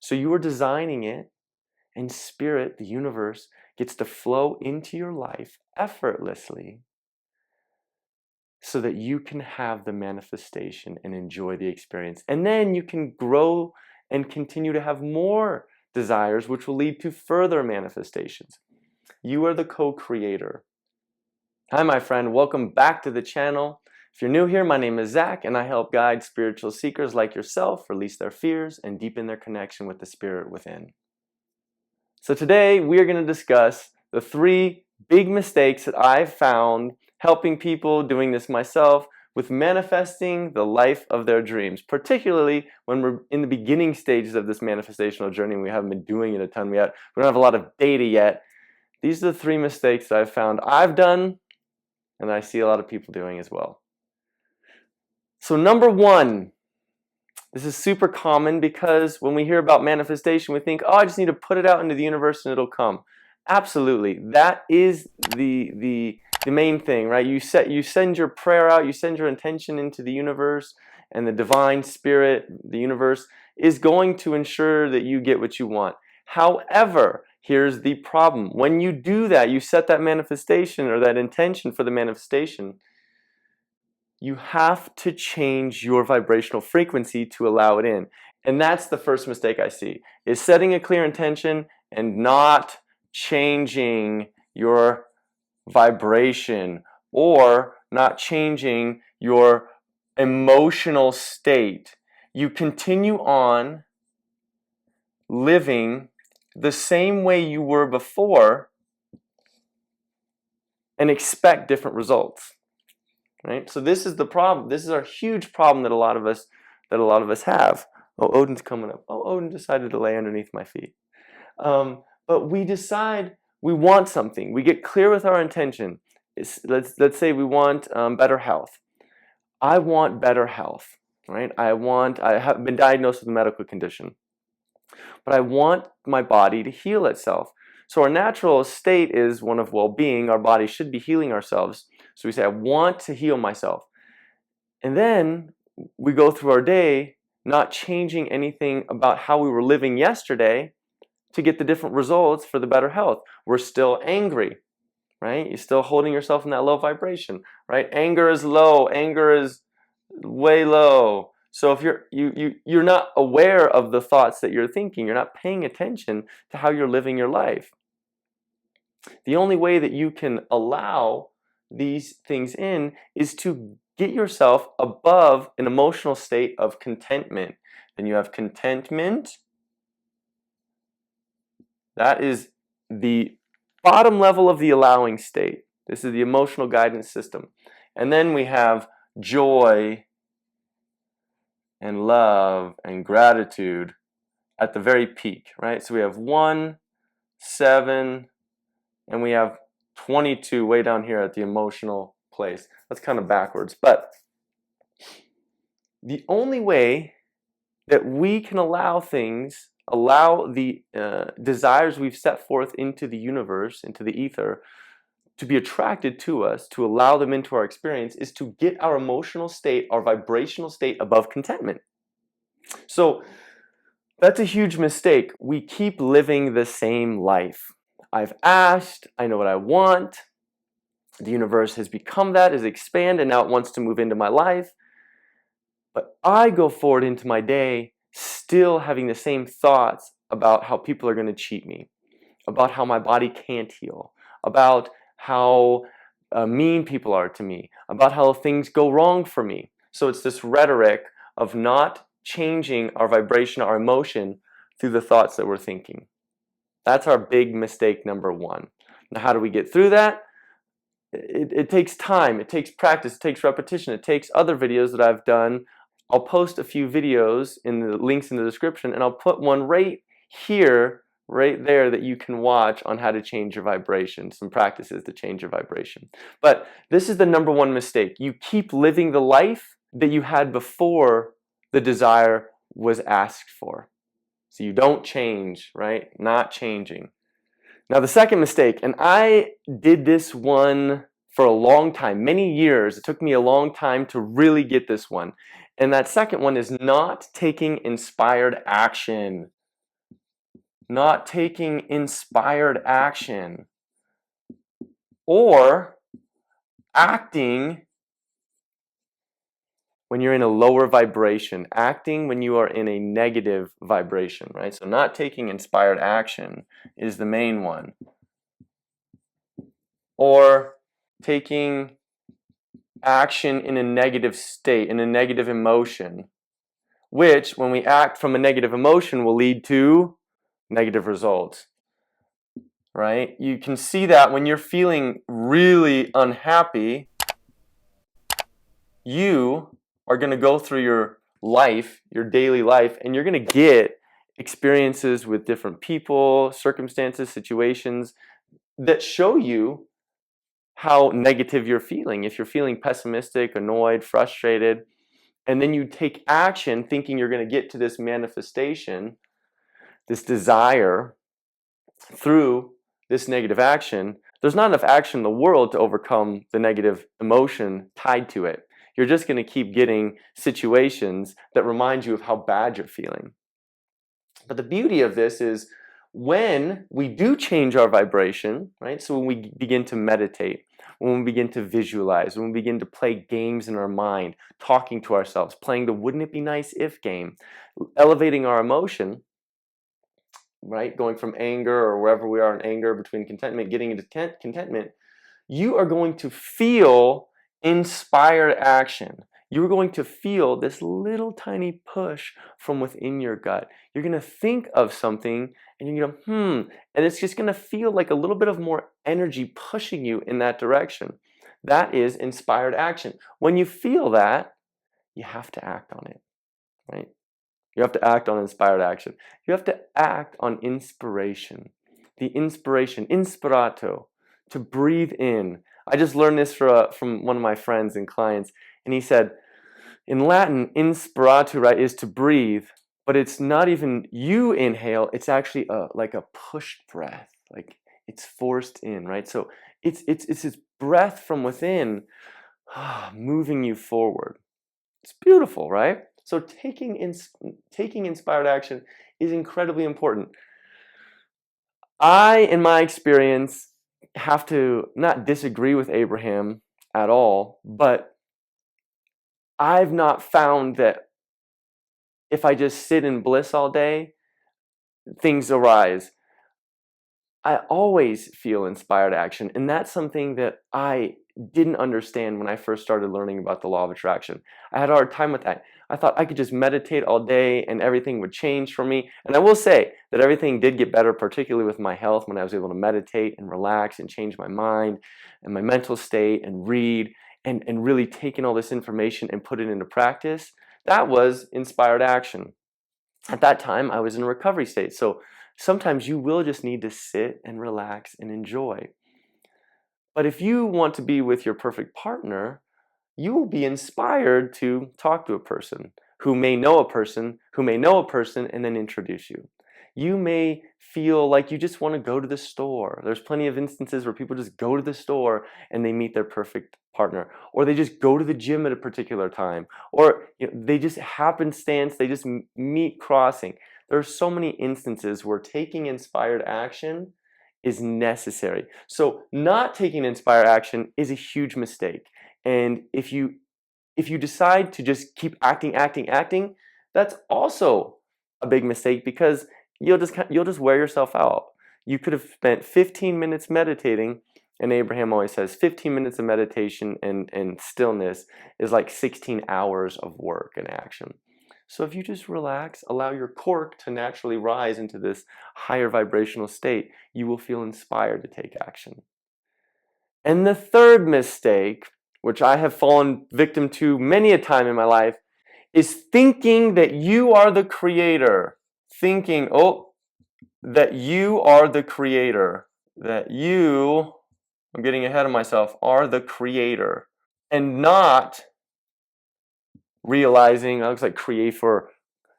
So you are designing it, and spirit, the universe, gets to flow into your life effortlessly so that you can have the manifestation and enjoy the experience. And then you can grow and continue to have more desires, which will lead to further manifestations. You are the co-creator. Hi, my friend. Welcome back to the channel. If you're new here, my name is Zach, and I help guide spiritual seekers like yourself release their fears and deepen their connection with the spirit within. So today we are going to discuss the 3 big mistakes that I've found helping people, doing this myself, with manifesting the life of their dreams, particularly when we're in the beginning stages of this manifestational journey and we haven't been doing it a ton yet. We don't have a lot of data yet. These are the 3 mistakes that I've found I've done and I see a lot of people doing as well. So number 1, this is super common because when we hear about manifestation, we think, oh, I just need to put it out into the universe and it'll come. Absolutely. That is the main thing, right? You send your prayer out, you send your intention into the universe, and the divine spirit, the universe, is going to ensure that you get what you want. However, here's the problem. When you do that, you set that manifestation or that intention for the manifestation, you have to change your vibrational frequency to allow it in. And that's the first mistake I see, is setting a clear intention and not changing your vibration or not changing your emotional state. You continue on living the same way you were before and expect different results. Right? So this is the problem. This is our huge problem that a lot of us have. Oh, Odin's coming up. Oh, Odin decided to lay underneath my feet. But we decide we want something. We get clear with our intention. Let's say we want better health. I want better health. Right? I have been diagnosed with a medical condition, but I want my body to heal itself. So our natural state is one of well-being. Our body should be healing ourselves. So we say, I want to heal myself. And then we go through our day not changing anything about how we were living yesterday to get the different results for the better health. We're still angry, right? You're still holding yourself in that low vibration, right? Anger is low. Anger is way low. So if you're not aware of the thoughts that you're thinking, you're not paying attention to how you're living your life. The only way that you can allow these things in is to get yourself above an emotional state of contentment. Then you have contentment. That is the bottom level of the allowing state. This is the emotional guidance system. And then we have joy and love and gratitude at the very peak, right? So we have 1, 7, and we have 22 way down here at the emotional place. That's kind of backwards. But the only way that we can allow the desires we've set forth into the universe, into the ether, to be attracted to us, to allow them into our experience, is to get our emotional state, our vibrational state above contentment. So that's a huge mistake. We keep living the same life. I've asked, I know what I want. The universe has become that, has expanded, and now it wants to move into my life. But I go forward into my day still having the same thoughts about how people are going to cheat me, about how my body can't heal, about how mean people are to me, about how things go wrong for me. So it's this rhetoric of not changing our vibration, our emotion through the thoughts that we're thinking. That's our big mistake number 1. Now, how do we get through that? It takes time, it takes practice, it takes repetition, it takes other videos that I've done. I'll post a few videos in the links in the description, and I'll put one right here, right there, that you can watch on how to change your vibration, some practices to change your vibration. But this is the number 1 mistake. You keep living the life that you had before the desire was asked for. So you don't change, right? Not changing. Now the second mistake, and I did this one for a long time, many years. It took me a long time to really get this one. And that second one is not taking inspired action. not taking inspired action, or acting when you're in a lower vibration, acting when you are in a negative vibration, right? So not taking inspired action is the main one. Or taking action in a negative state, in a negative emotion, which, when we act from a negative emotion, will lead to negative results, right? You can see that when you're feeling really unhappy, you are going to go through your life, your daily life, and you're going to get experiences with different people, circumstances, situations that show you how negative you're feeling. If you're feeling pessimistic, annoyed, frustrated, and then you take action thinking you're going to get to this manifestation, this desire through this negative action, there's not enough action in the world to overcome the negative emotion tied to it. You're just going to keep getting situations that remind you of how bad you're feeling. But the beauty of this is when we do change our vibration, right? So when we begin to meditate, when we begin to visualize, when we begin to play games in our mind, talking to ourselves, playing the wouldn't it be nice if game, elevating our emotion, right? Going from anger or wherever we are in anger, between contentment, getting into contentment, you are going to feel inspired action. You're going to feel this little tiny push from within your gut. You're going to think of something and you're going to, and it's just going to feel like a little bit of more energy pushing you in that direction. That is inspired action. When you feel that, you have to act on it, right? You have to act on inspired action. You have to act on inspiration. The inspiration, inspirato, to breathe in. I just learned this from one of my friends and clients, and he said, in Latin, inspiratu, right, is to breathe, but it's not even you inhale, it's actually like a pushed breath, like it's forced in, right? So it's this breath from within, moving you forward. It's beautiful, right? So taking inspired action is incredibly important. I, in my experience, have to not disagree with Abraham at all, but I've not found that if I just sit in bliss all day, things arise. I always feel inspired action, and that's something that I didn't understand when I first started learning about the law of attraction. I had a hard time with that. I thought I could just meditate all day and everything would change for me. And I will say that everything did get better, particularly with my health, when I was able to meditate and relax and change my mind and my mental state and read and really take in all this information and put it into practice. That was inspired action. At that time, I was in a recovery state. So sometimes you will just need to sit and relax and enjoy. But if you want to be with your perfect partner, you will be inspired to talk to a person who may know a person who may know a person and then introduce you. You may feel like you just want to go to the store. There's plenty of instances where people just go to the store and they meet their perfect partner, or they just go to the gym at a particular time, or they just happenstance, they just meet crossing. There are so many instances where taking inspired action is necessary. So not taking inspired action is a huge mistake. And if you decide to just keep acting, that's also a big mistake, because you'll just wear yourself out. You could have spent 15 minutes meditating, and Abraham always says 15 minutes of meditation and stillness is like 16 hours of work and action. So if you just relax, allow your cork to naturally rise into this higher vibrational state, you will feel inspired to take action. And the third mistake, which I have fallen victim to many a time in my life, is thinking that you are the creator. Thinking, that you are the creator. That you, I'm getting ahead of myself, are the creator. And not realizing, I looks like creator,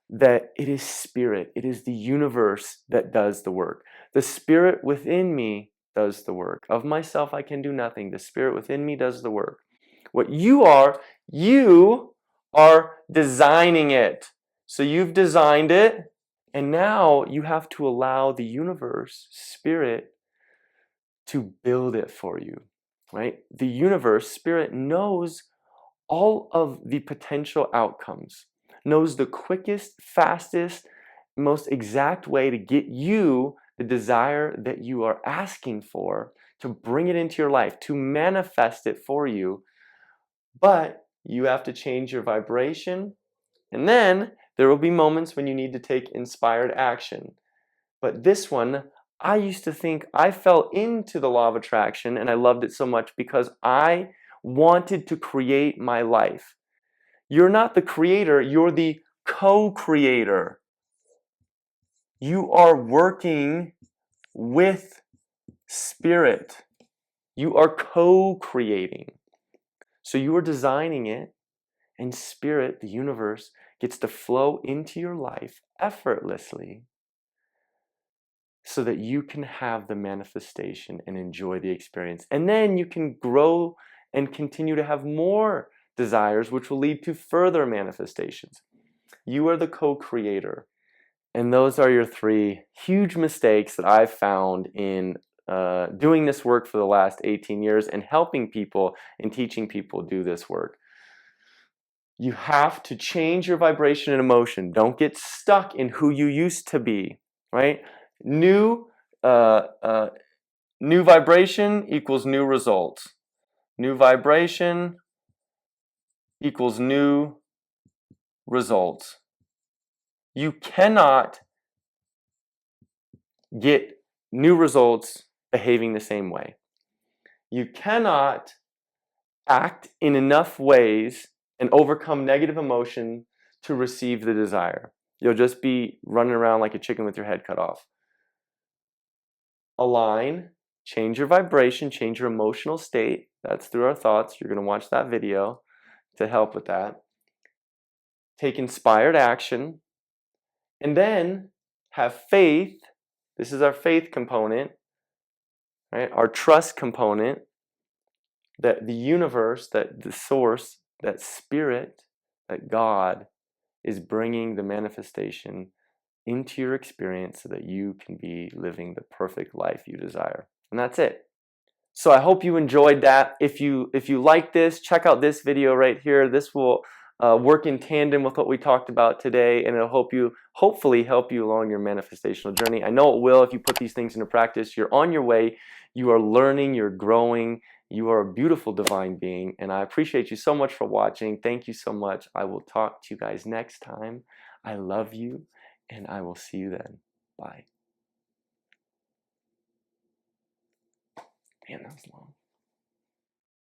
that it is spirit, it is the universe that does the work. The spirit within me does the work. Of myself I can do nothing. The spirit within me does the work. What you are designing it. So you've designed it, And now you have to allow the universe, spirit, to build it for you, right? The universe, spirit knows all of the potential outcomes, knows the quickest, fastest, most exact way to get you the desire that you are asking for, to bring it into your life, to manifest it for you. But you have to change your vibration, and then there will be moments when you need to take inspired action. But this one, I used to think I fell into the law of attraction and I loved it so much because I wanted to create my life. You're not the creator, you're the co-creator. You are working with spirit. You are co-creating. So you are designing it, and spirit, the universe, gets to flow into your life effortlessly so that you can have the manifestation and enjoy the experience. And then you can grow and continue to have more desires, which will lead to further manifestations. You are the co-creator. And those are your three huge mistakes that I've found in doing this work for the last 18 years and helping people and teaching people do this work. You have to change your vibration and emotion. Don't get stuck in who you used to be, right? New, uh, uh, new vibration equals new results. New vibration equals new results. You cannot get new results behaving the same way. You cannot act in enough ways and overcome negative emotion to receive the desire. You'll just be running around like a chicken with your head cut off. Align, change your vibration, change your emotional state. That's through our thoughts. You're going to watch that video to help with that. Take inspired action, and then have faith. This is our faith component, right? Our trust component that the universe, that the source, that spirit, that God is bringing the manifestation into your experience so that you can be living the perfect life you desire. And that's it. So I hope you enjoyed that. If you like this, check out this video right here. This will work in tandem with what we talked about today, and it'll hopefully help you along your manifestational journey. I know it will if you put these things into practice. You're on your way. You are learning. You're growing. You are a beautiful divine being, and I appreciate you so much for watching. Thank you so much. I will talk to you guys next time. I love you, and I will see you then. Bye. Man, that was long.